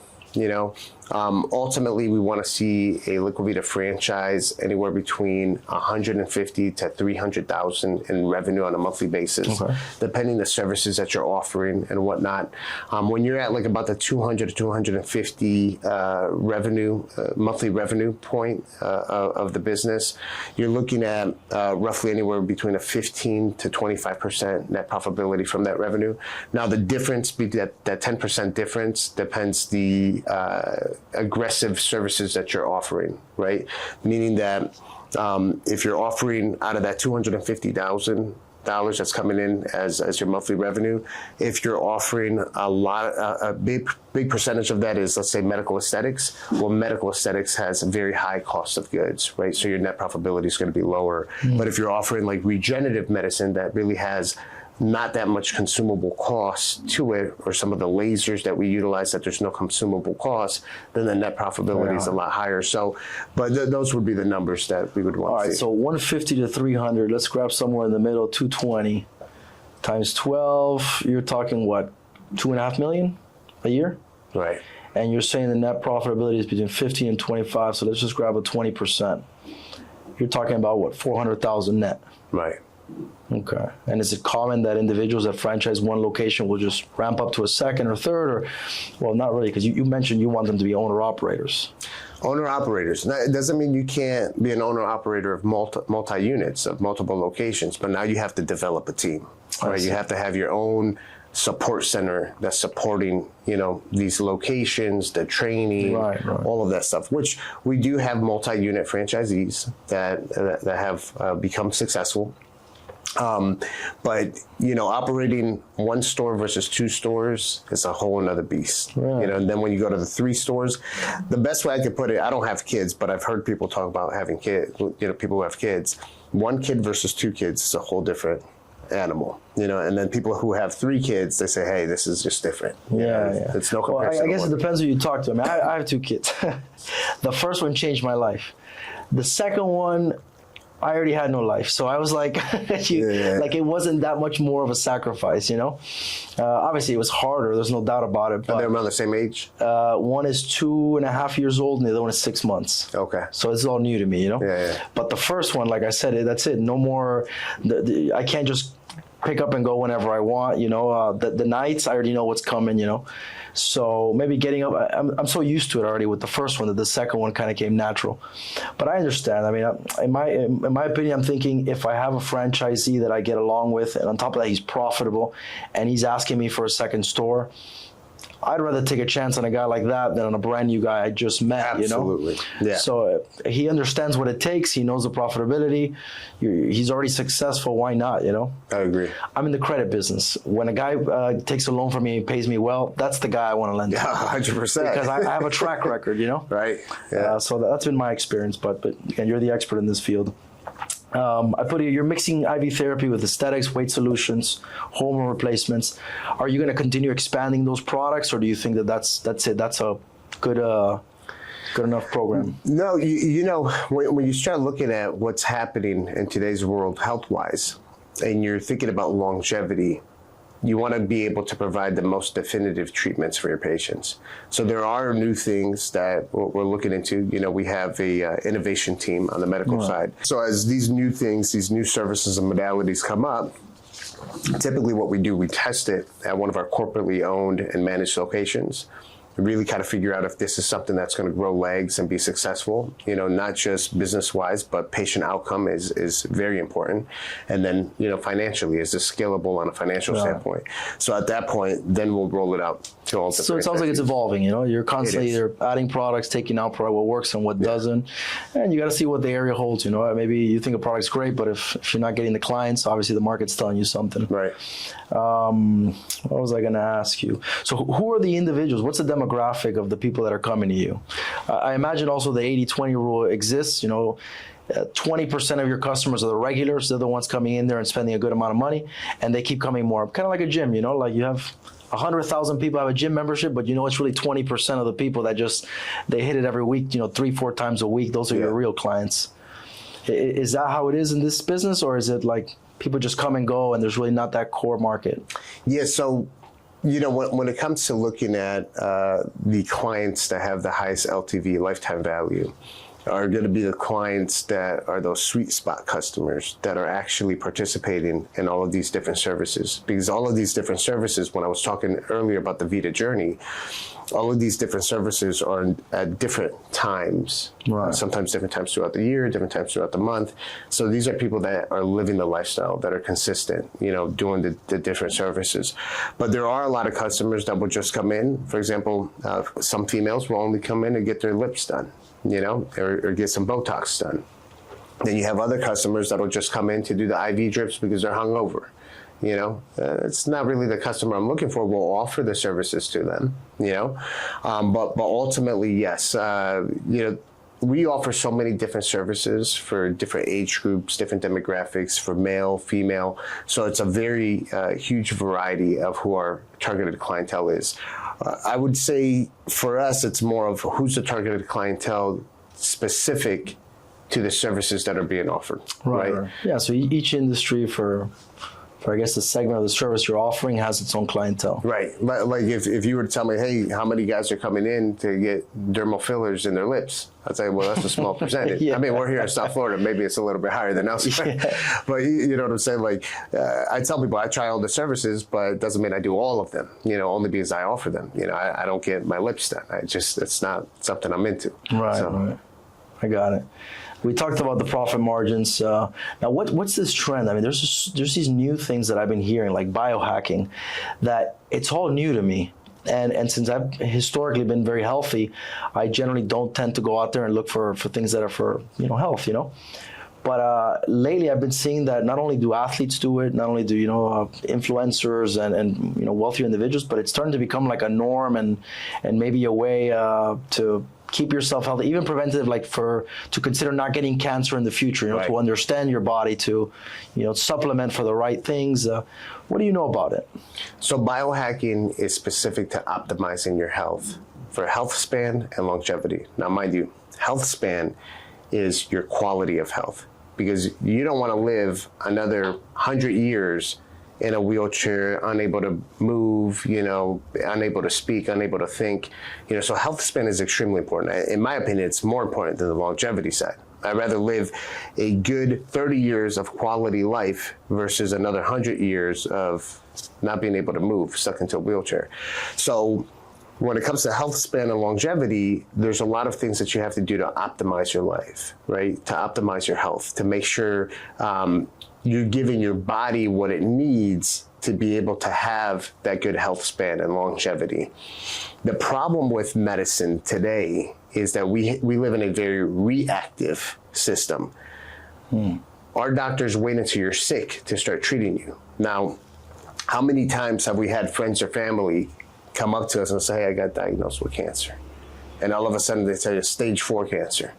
Ultimately, we want to see a Liquivida franchise anywhere between 150 to 300,000 in revenue on a monthly basis, depending the services that you're offering and whatnot. When you're at like about the 200 to 250 monthly revenue point of the business, you're looking at roughly anywhere between a 15 to 25% net profitability from that revenue. Now, the difference, that 10% difference, depends the aggressive services that you're offering, right? Meaning that if you're offering out of that $250,000 that's coming in as your monthly revenue, if you're offering a big percentage of that is, let's say, medical aesthetics, well, medical aesthetics has a very high cost of goods, right? So your net profitability is going to be lower. But if you're offering like regenerative medicine that really has not that much consumable cost to it, or some of the lasers that we utilize that there's no consumable cost, then the net profitability is a lot higher. So, but those would be the numbers that we would want to see. So 150 to 300, let's grab somewhere in the middle, 220 times 12, you're talking what, 2.5 million a year? Right. And you're saying the net profitability is between 15 and 25, so let's just grab a 20%. You're talking about what, 400,000 net? Right. Okay. And is it common that individuals that franchise one location will just ramp up to a second or third, or, well, not really, because you mentioned you want them to be owner-operators. Owner-operators. Now, it doesn't mean you can't be an owner-operator of multi-units, of multiple locations, but now you have to develop a team, right? You have to have your own support center that's supporting, these locations, the training, all of that stuff, which we do have multi-unit franchisees that have become successful. But operating one store versus two stores is a whole another beast. And then when you go to the 3 stores, the best way I could put it, I don't have kids, but I've heard people talk about having kids, people who have kids. 1 kid versus 2 kids is a whole different animal, and then people who have 3 kids, they say, hey, this is just different. It's no comparison. Well, I guess it depends who you talk to. I mean, I have 2 kids. The first one changed my life. The second one, I already had no life. So I was like, like it wasn't that much more of a sacrifice, Obviously, it was harder. There's no doubt about it. But, are they around the same age? One is 2.5 years old and the other one is 6 months. Okay. So it's all new to me, But the first one, like I said, that's it. No more, I can't just pick up and go whenever I want, the nights, I already know what's coming, So maybe getting up, I'm so used to it already with the first one that the second one kind of came natural. But I understand. I mean, in my opinion, I'm thinking if I have a franchisee that I get along with, and on top of that, he's profitable, and he's asking me for a second store, I'd rather take a chance on a guy like that than on a brand new guy I just met. Absolutely. Yeah. So he understands what it takes. He knows the profitability. He's already successful. Why not? I agree. I'm in the credit business. When a guy takes a loan from me and pays me well, that's the guy I want to lend to. 100%. Because I have a track record. Right. Yeah. So that's been my experience. But again, you're the expert in this field. I put it, you're mixing IV therapy with aesthetics, weight solutions, hormone replacements. Are you going to continue expanding those products, or do you think that that's it? That's a good enough program? No, when you start looking at what's happening in today's world health-wise, and you're thinking about longevity, you want to be able to provide the most definitive treatments for your patients. So there are new things that we're looking into. We have a innovation team on the medical side. So as these new things, these new services and modalities come up, typically what we do, we test it at one of our corporately owned and managed locations. Really kind of figure out if this is something that's going to grow legs and be successful, not just business-wise, but patient outcome is very important. And then, financially, is this scalable on a financial standpoint? So at that point, then we'll roll it out to all the. So it sounds like it's evolving, You're constantly either adding products, taking out what works and what doesn't. And you got to see what the area holds, Maybe you think a product's great, but if you're not getting the clients, obviously the market's telling you something. Right. What was I going to ask you? So who are the individuals? What's the demographic of the people that are coming to you? I imagine also the 80-20 rule exists. 20% of your customers are the regulars. They're the ones coming in there and spending a good amount of money, and they keep coming more. Kind of like a gym, like you have 100,000 people have a gym membership, but it's really 20% of the people that they hit it every week, 3-4 times a week. Those are your real clients. Is that how it is in this business, or is it like people just come and go and there's really not that core market? Yeah, so when it comes to looking at the clients that have the highest LTV, lifetime value, are going to be the clients that are those sweet spot customers that are actually participating in all of these different services. Because all of these different services, when I was talking earlier about the Vita journey, all of these different services are at different times, right. Sometimes different times throughout the year, different times throughout the month. So these are people that are living the lifestyle, that are consistent, doing the different services. But there are a lot of customers that will just come in. For example, some females will only come in and get their lips done, or get some Botox done. Then you have other customers that will just come in to do the IV drips because they're hungover. It's not really the customer I'm looking for. We'll offer the services to them, but ultimately, yes, we offer so many different services for different age groups, different demographics, for male, female. So it's a very huge variety of who our targeted clientele is. I would say for us, it's more of who's the targeted clientele specific to the services that are being offered. Right. Yeah. So each industry for I guess the segment of the service you're offering has its own clientele. Right. Like if you were to tell me, hey, how many guys are coming in to get dermal fillers in their lips? I'd say, well, that's a small percentage. Yeah. I mean, we're here in South Florida. Maybe it's a little bit higher than elsewhere. Yeah. But you know what I'm saying? Like, I tell people I try all the services, but it doesn't mean I do all of them, only because I offer them. I don't get my lips done. It's not something I'm into. Right. Right. I got it. We talked about the profit margins. Now, what's this trend? I mean, there's these new things that I've been hearing, like biohacking, that it's all new to me. And since I've historically been very healthy, I generally don't tend to go out there and look for things that are for health. But lately, I've been seeing that not only do athletes do it, not only do influencers and wealthier individuals, but it's starting to become like a norm and maybe a way to keep yourself healthy, even preventative, like to consider not getting cancer in the future, right. To understand your body, to, supplement for the right things. What do you know about it? So biohacking is specific to optimizing your health for health span and longevity. Now, mind you, health span is your quality of health, because you don't want to live another 100 years in a wheelchair, unable to move, unable to speak, unable to think. So health span is extremely important. In my opinion, it's more important than the longevity side. I'd rather live a good 30 years of quality life versus another 100 years of not being able to move, stuck into a wheelchair. So when it comes to health span and longevity, there's a lot of things that you have to do to optimize your life, right? To optimize your health, to make sure you're giving your body what it needs to be able to have that good health span and longevity. The problem with medicine today is that we live in a very reactive system. Our doctors wait until you're sick to start treating you. Now, how many times have we had friends or family come up to us and say, hey, I got diagnosed with cancer. And all of a sudden they tell you stage 4 cancer.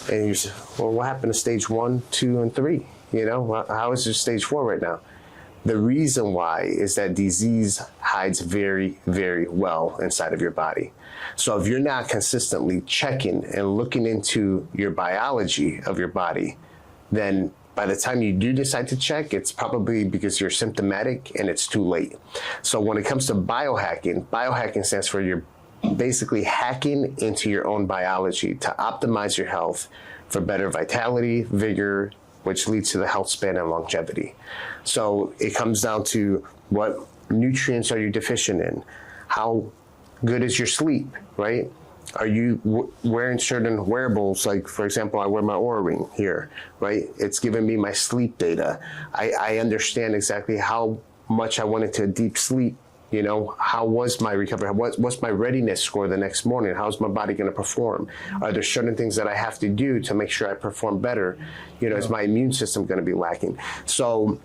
And you say, well, what happened to stage 1, 2, and 3? How is it stage 4 right now? The reason why is that disease hides very, very well inside of your body. So if you're not consistently checking and looking into your biology of your body, then by the time you do decide to check, it's probably because you're symptomatic and it's too late. So when it comes to biohacking stands for you're basically hacking into your own biology to optimize your health for better vitality, vigor, which leads to the health span and longevity. So it comes down to what nutrients are you deficient in? How good is your sleep, right? Are you wearing certain wearables? Like, for example, I wear my Oura Ring here, right? It's giving me my sleep data. I understand exactly how much I went into a deep sleep. How was my recovery? What's my readiness score the next morning? How's my body going to perform? Are there certain things that I have to do to make sure I perform better? Is my immune system going to be lacking? So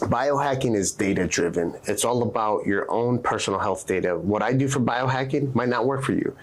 biohacking is data driven. It's all about your own personal health data. What I do for biohacking might not work for you.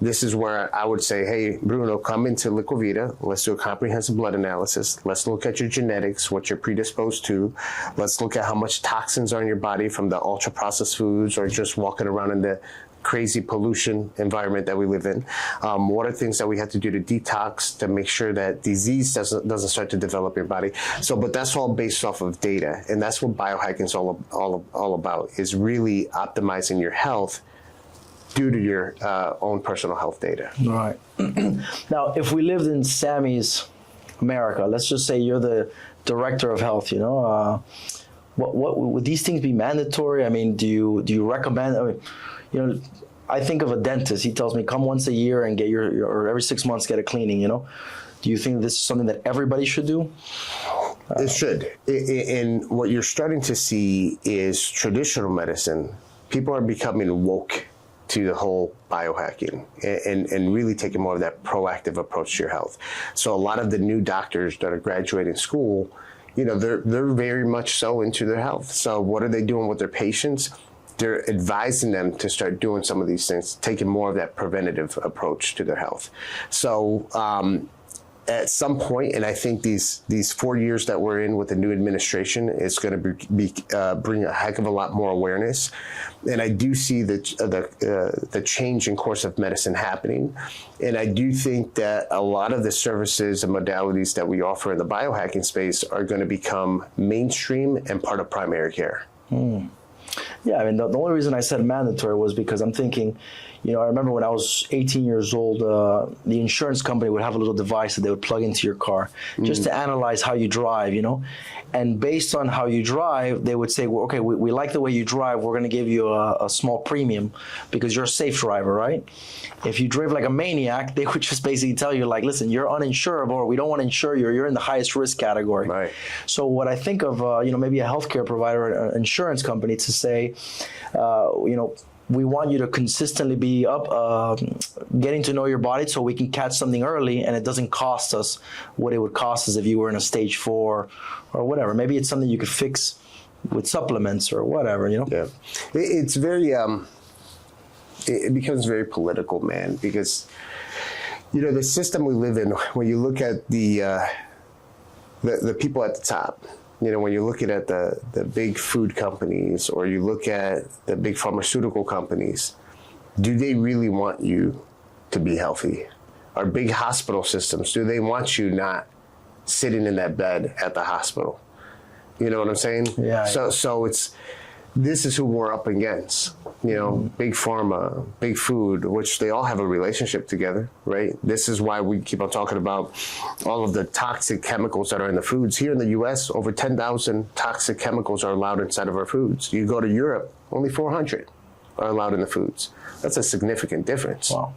this is where I would say, hey, Bruno, come into Liquivida. Let's do a comprehensive blood analysis. Let's look at your genetics, what you're predisposed to. Let's look at how much toxins are in your body from the ultra-processed foods or just walking around in the crazy pollution environment that we live in. What are things that we have to do to detox to make sure that disease doesn't start to develop your body? So, but that's all based off of data, and that's what biohacking is all about, is really optimizing your health due to your own personal health data. Right. Now, if we lived in Sammy's America, let's just say you're the director of health, what would these things be mandatory? I mean, do you recommend? I mean, I think of a dentist. He tells me come once a year and get your or every 6 months get a cleaning. Do you think this is something that everybody should do? It should. And what you're starting to see is traditional medicine. People are becoming woke to the whole biohacking and really taking more of that proactive approach to your health. So a lot of the new doctors that are graduating school, they're very much so into their health. So what are they doing with their patients? They're advising them to start doing some of these things, taking more of that preventative approach to their health. So at some point, and I think these 4 years that we're in with the new administration, it's going to bring a heck of a lot more awareness. And I do see the change in course of medicine happening. And I do think that a lot of the services and modalities that we offer in the biohacking space are going to become mainstream and part of primary care. Yeah, I mean, the only reason I said mandatory was because I'm thinking, I remember when I was 18 years old, the insurance company would have a little device that they would plug into your car just to analyze how you drive, And based on how you drive, they would say, well, okay, we like the way you drive. We're going to give you a small premium because you're a safe driver, right? If you drive like a maniac, they would just basically tell you, like, listen, you're uninsurable, or we don't want to insure you, or you're in the highest risk category. Right. So what I think of, maybe a healthcare provider, an insurance company to say, we want you to consistently be up, getting to know your body so we can catch something early and it doesn't cost us what it would cost us if you were in a stage 4 or whatever. Maybe it's something you could fix with supplements or whatever, Yeah. It's very, it becomes very political, man, because, the system we live in, when you look at the people at the top, when you're looking at the big food companies or you look at the big pharmaceutical companies, do they really want you to be healthy? Our big hospital systems, do they want you not sitting in that bed at the hospital? You know what I'm saying? Yeah. So this is who we're up against. Big pharma, big food, which they all have a relationship together, right? This is why we keep on talking about all of the toxic chemicals that are in the foods. Here in the U.S., over 10,000 toxic chemicals are allowed inside of our foods. You go to Europe, only 400 are allowed in the foods. That's a significant difference. Wow.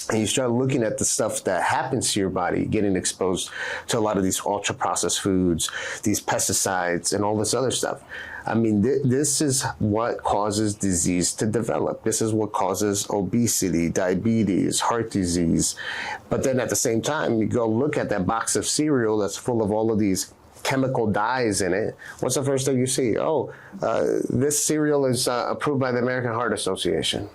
And you start looking at the stuff that happens to your body, getting exposed to a lot of these ultra-processed foods, these pesticides, and all this other stuff. I mean, this is what causes disease to develop. This is what causes obesity, diabetes, heart disease. But then at the same time, you go look at that box of cereal that's full of all of these chemical dyes in it. What's the first thing you see? Oh, this cereal is approved by the American Heart Association.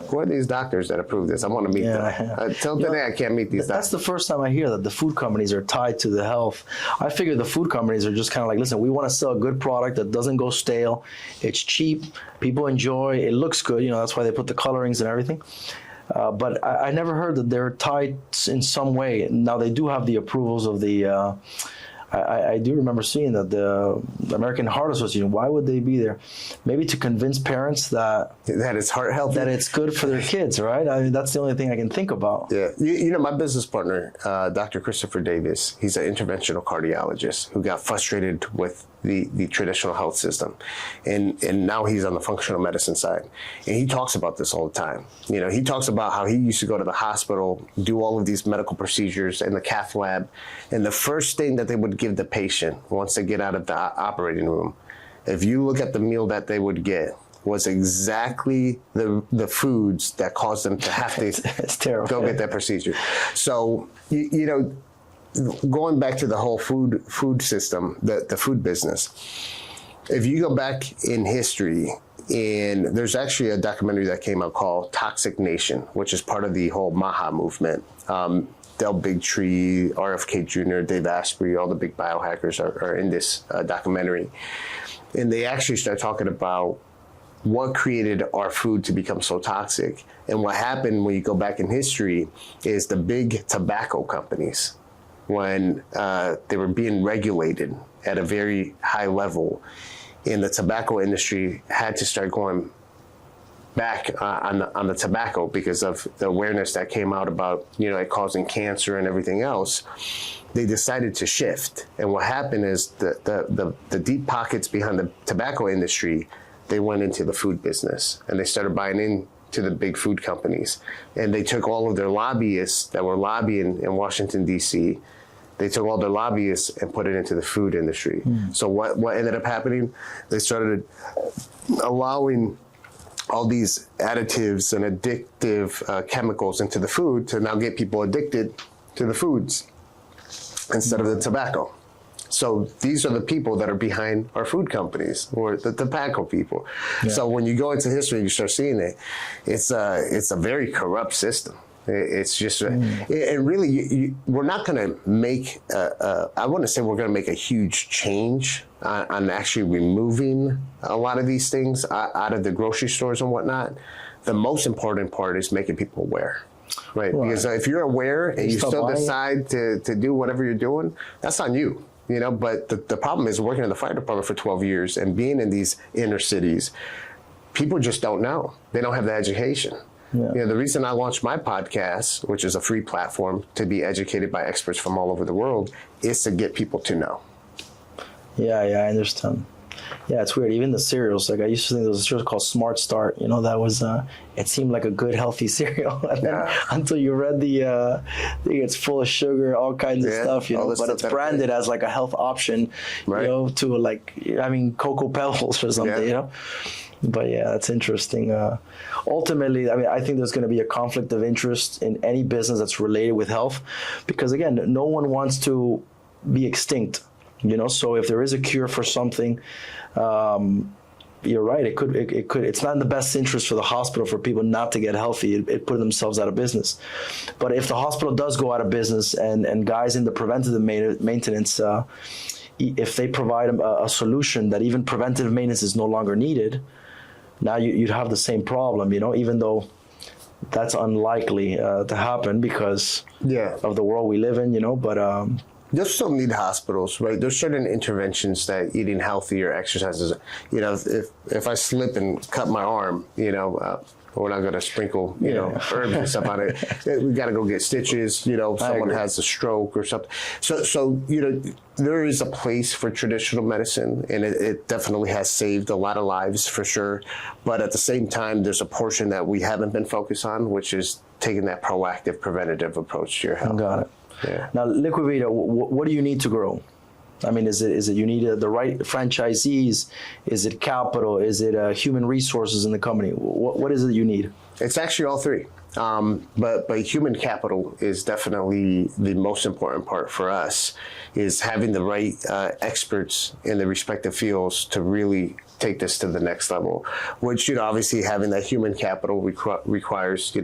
Who are these doctors that approve this? I want to meet them. Till today, I can't meet these doctors. That's the first time I hear that the food companies are tied to the health. I figure the food companies are just kind of like, listen, we want to sell a good product that doesn't go stale. It's cheap. People enjoy. It looks good. That's why they put the colorings and everything. But I never heard that they're tied in some way. Now, they do have the approvals of the... I do remember seeing that the American Heart Association, why would they be there? Maybe to convince parents that it's heart healthy, that it's good for their kids, right? I mean, that's the only thing I can think about. Yeah. My business partner, Dr. Christopher Davis, he's an interventional cardiologist who got frustrated with the traditional health system. And now he's on the functional medicine side. And he talks about this all the time. He talks about how he used to go to the hospital, do all of these medical procedures in the cath lab. And the first thing that they would give the patient once they get out of the operating room, if you look at the meal that they would get, was exactly the foods that caused them to have to it's terrible. Go get that procedure. So, going back to the whole food system, the food business, if you go back in history, And there's actually a documentary that came out called Toxic Nation, which is part of the whole MAHA movement. Del Bigtree, RFK Jr., Dave Asprey, all the big biohackers are in this documentary. And they actually start talking about what created our food to become so toxic. And what happened when you go back in history is the big tobacco companies, when they were being regulated at a very high level, and the tobacco industry had to start going back on the tobacco because of the awareness that came out about, it causing cancer and everything else. They decided to shift. And what happened is the deep pockets behind the tobacco industry, they went into the food business, and they started buying into the big food companies. And they took all of their lobbyists that were lobbying in Washington, D.C., they took all their lobbyists and put it into the food industry. So what ended up happening? They started allowing all these additives and addictive chemicals into the food to now get people addicted to the foods instead of the tobacco. So these are the people that are behind our food companies, or the tobacco people. Yeah. So when you go into history and you start seeing it, it's a very corrupt system. It's just, and really, we're not going to make, I want to say we're going to make a huge change on actually removing a lot of these things out of the grocery stores and whatnot. The most important part is making people aware, right? Because if you're aware and you still decide to do whatever you're doing, that's on you. But the problem is working in the fire department for 12 years and being in these inner cities, people just don't know. They don't have the education. Yeah. The reason I launched my podcast, which is a free platform to be educated by experts from all over the world, is to get people to know. Yeah, I understand. Yeah, it's weird. Even the cereals, like I used to think there was a cereal called Smart Start. That was, it seemed like a good, healthy cereal. And then until you read the thing, it's full of sugar, all kinds of stuff, but it's branded as like a health option, right. To like having Cocoa Pebbles or something, But yeah, that's interesting. Ultimately, I think there's going to be a conflict of interest in any business that's related with health, because again, no one wants to be extinct. So if there is a cure for something, you're right. It could. It's not in the best interest for the hospital for people not to get healthy. It put themselves out of business. But if the hospital does go out of business and guys in the preventative maintenance, if they provide a solution that even preventative maintenance is no longer needed, now you'd have the same problem, even though that's unlikely to happen because of the world we live in, But you still need hospitals, right? There's certain interventions that eating healthy or exercises, if I slip and cut my arm, we're not going to sprinkle, herbs and stuff on it. We got to go get stitches, someone has a stroke or something. So there is a place for traditional medicine, and it definitely has saved a lot of lives for sure. But at the same time, there's a portion that we haven't been focused on, which is taking that proactive, preventative approach to your health. Got it. Yeah. Now, Liquivida, what do you need to grow? Is it you need the right franchisees? Is it capital? Is it human resources in the company? What is it you need? It's actually all three. But human capital is definitely the most important part for us, is having the right experts in the respective fields to really take this to the next level, which, obviously having that human capital requires,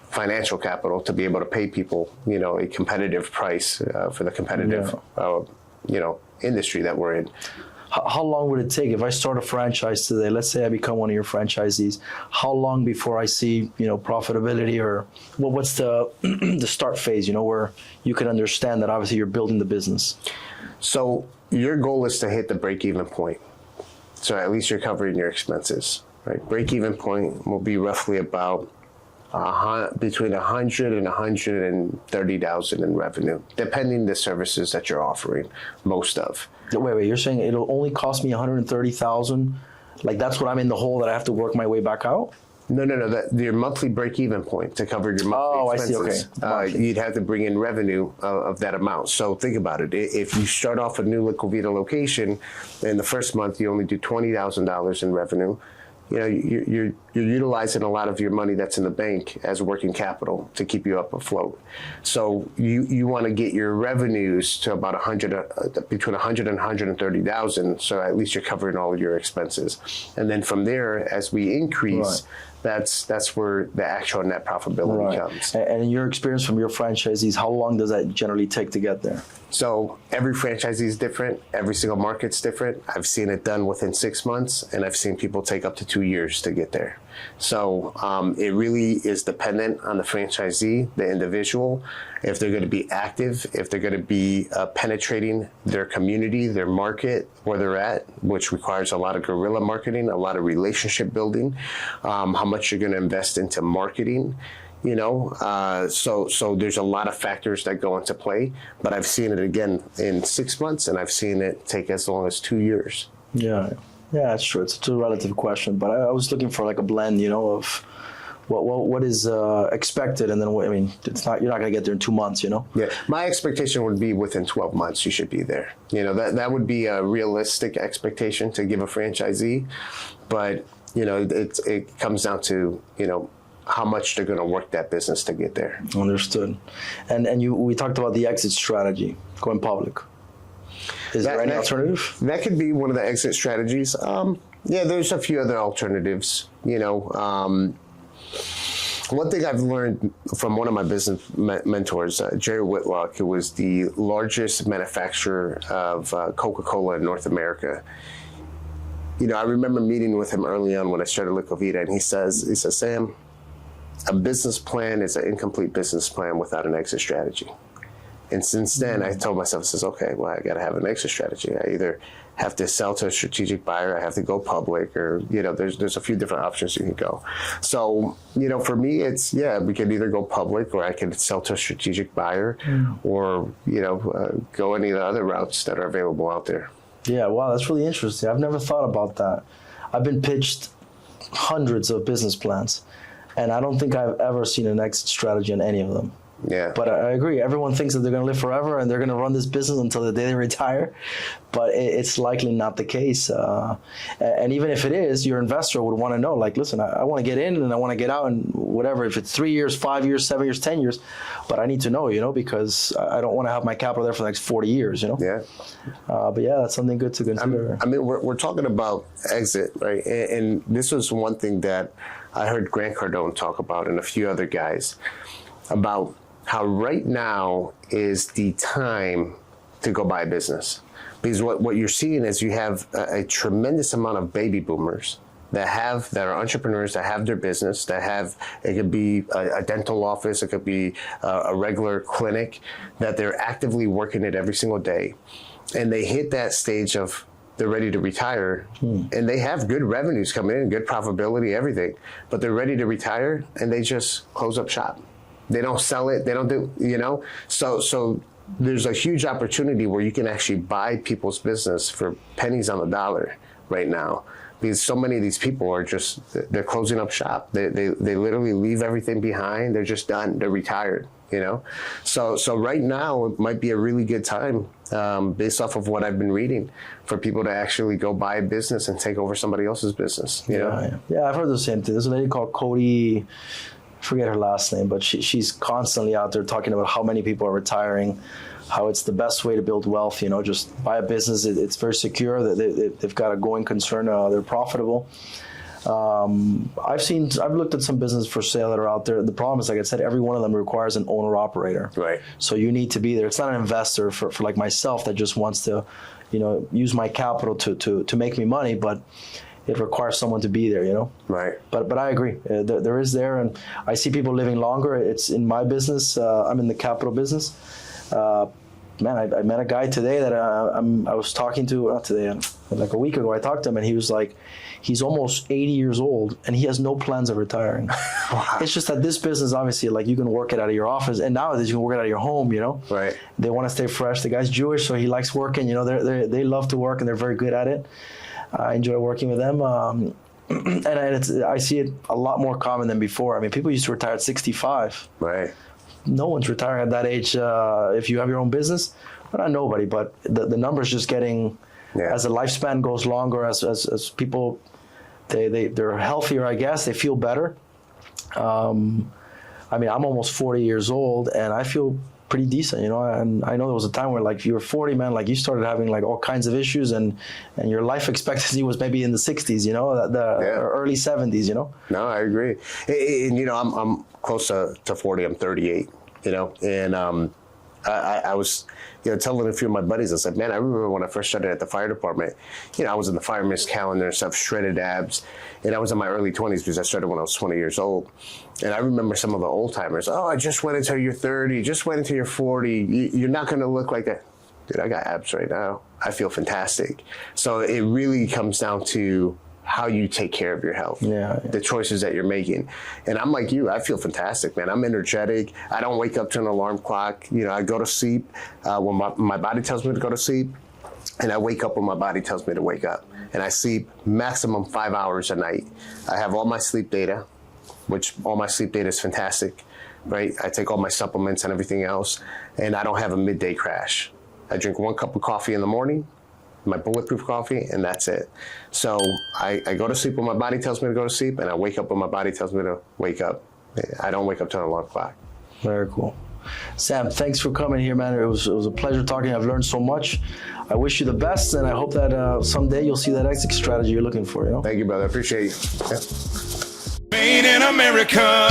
financial capital to be able to pay people, a competitive price for the competitive, industry that we're in. How long would it take if I start a franchise today? Let's say I become one of your franchisees. How long before I see, profitability, or what's the the start phase? Where you can understand that obviously you're building the business. So your goal is to hit the break-even point. So at least you're covering your expenses, right? Break-even point will be roughly about between 100 and 130,000 in revenue, depending the services that you're offering. Most of. Wait, you're saying it'll only cost me 130,000? Like that's what I'm in the hole that I have to work my way back out? No. Your monthly break-even point to cover your monthly expenses. I see. Okay. You'd have to bring in revenue of that amount. So think about it. If you start off a new Liquivida location, in the first month you only do $20,000 in revenue. You're you're utilizing a lot of your money that's in the bank as working capital to keep you up afloat. So you want to get your revenues to about between 100 and 130,000. So at least you're covering all of your expenses. And then from there, as we increase, that's where the actual net profitability comes. And in your experience from your franchisees, how long does that generally take to get there? So every franchisee is different. Every single market's different. I've seen it done within 6 months, and I've seen people take up to 2 years to get there. So it really is dependent on the franchisee, the individual, if they're going to be active, if they're going to be penetrating their community, their market, where they're at, which requires a lot of guerrilla marketing, a lot of relationship building, how much you're going to invest into marketing. So there's a lot of factors that go into play, but I've seen it again in 6 months, and I've seen it take as long as 2 years. Yeah, that's true. It's a relative question, but I was looking for like a blend, of what is expected, and then it's not, you're not going to get there in 2 months, Yeah, my expectation would be within 12 months you should be there. That would be a realistic expectation to give a franchisee, but it comes down to how much they're going to work that business to get there. Understood. And we talked about the exit strategy, going public. Is there any alternative? That could be one of the exit strategies. There's a few other alternatives. One thing I've learned from one of my business mentors, Jerry Whitlock, who was the largest manufacturer of Coca-Cola in North America. I remember meeting with him early on when I started Liquivida, and he says, Sam, a business plan is an incomplete business plan without an exit strategy. And since then, I told myself, okay, well, I got to have an exit strategy. I either have to sell to a strategic buyer, I have to go public, or, there's a few different options you can go. So, for me, it's, we could either go public, or I could sell to a strategic buyer, or, go any of the other routes that are available out there. Yeah, wow, that's really interesting. I've never thought about that. I've been pitched hundreds of business plans, and I don't think I've ever seen an exit strategy on any of them. Yeah. But I agree. Everyone thinks that they're going to live forever and they're going to run this business until the day they retire. But it's likely not the case. And even if it is, your investor would want to know, like, listen, I want to get in and I want to get out, and whatever, if it's 3 years, 5 years, 7 years, 10 years. But I need to know, because I don't want to have my capital there for the next 40 years, Yeah. But yeah, that's something good to consider. We're talking about exit, right? And this was one thing that I heard Grant Cardone talk about, and a few other guys, about how right now is the time to go buy a business. Because what you're seeing is you have a tremendous amount of baby boomers that are entrepreneurs, that have their business, it could be a dental office, it could be a regular clinic, that they're actively working it every single day. And they hit that stage of they're ready to retire, and they have good revenues coming in, good profitability, everything, but they're ready to retire, and they just close up shop. They don't sell it. They don't do, So there's a huge opportunity where you can actually buy people's business for pennies on the dollar right now, because so many of these people are they're closing up shop. They literally leave everything behind. They're just done. They're retired, So right now it might be a really good time, based off of what I've been reading, for people to actually go buy a business and take over somebody else's business. Yeah, I've heard the same thing. There's a lady called Cody, I forget her last name, but she's constantly out there talking about how many people are retiring, how it's the best way to build wealth. Just buy a business. It's very secure. They've got a going concern. They're profitable. I've looked at some businesses for sale that are out there. The problem is, like I said, every one of them requires an owner operator. Right. So you need to be there. It's not an investor for like myself that just wants to, use my capital to make me money, but it requires someone to be there, Right. But I agree. There is there, and I see people living longer. It's in my business. I'm in the capital business. I met a guy today that I was talking to, not today, like a week ago. I talked to him, and he was like, he's almost 80 years old, and he has no plans of retiring. Wow. It's just that this business, obviously, like, you can work it out of your office, and nowadays you can work it out of your home, Right. They want to stay fresh. The guy's Jewish, so he likes working. They love to work, and they're very good at it. I enjoy working with them. And I see it a lot more common than before. People used to retire at 65. Right. No one's retiring at that age if you have your own business. Well, not nobody, but the number's just getting, as the lifespan goes longer, as people they're healthier, I guess. They feel better. I mean, I'm almost 40 years old, and I feel pretty decent, you know. And I know there was a time where, like, you were 40, man, like you started having like all kinds of issues, and your life expectancy was maybe in the 60s, you know, the early 70s, you know. No, I agree. And you know, I'm close to 40. I'm 38, you know, and I was, you know, telling a few of my buddies, I said, man, I remember when I first started at the fire department, you know, I was in the fireman's calendar and stuff, shredded abs, and I was in my early 20s because I started when I was 20 years old. And I remember some of the old timers, oh, I just went until you're 30, just went until you're 40, you're not going to look like that. Dude, I got abs right now. I feel fantastic. So it really comes down to how you take care of your health, the choices that you're making. And I'm like you, I feel fantastic, man. I'm energetic. I don't wake up to an alarm clock. You know, I go to sleep when my body tells me to go to sleep, and I wake up when my body tells me to wake up. And I sleep maximum 5 hours a night. I have all my sleep data, which all my sleep data is fantastic, right? I take all my supplements and everything else, and I don't have a midday crash. I drink 1 cup of coffee in the morning, my bulletproof coffee, and that's it. So I go to sleep when my body tells me to go to sleep, and I wake up when my body tells me to wake up. I don't wake up to an alarm clock. Very cool. Sam, thanks for coming here, man. It was a pleasure talking. I've learned so much. I wish you the best, and I hope that someday you'll see that exit strategy you're looking for, you know? Thank you, brother. I appreciate you. Yeah. Made in America.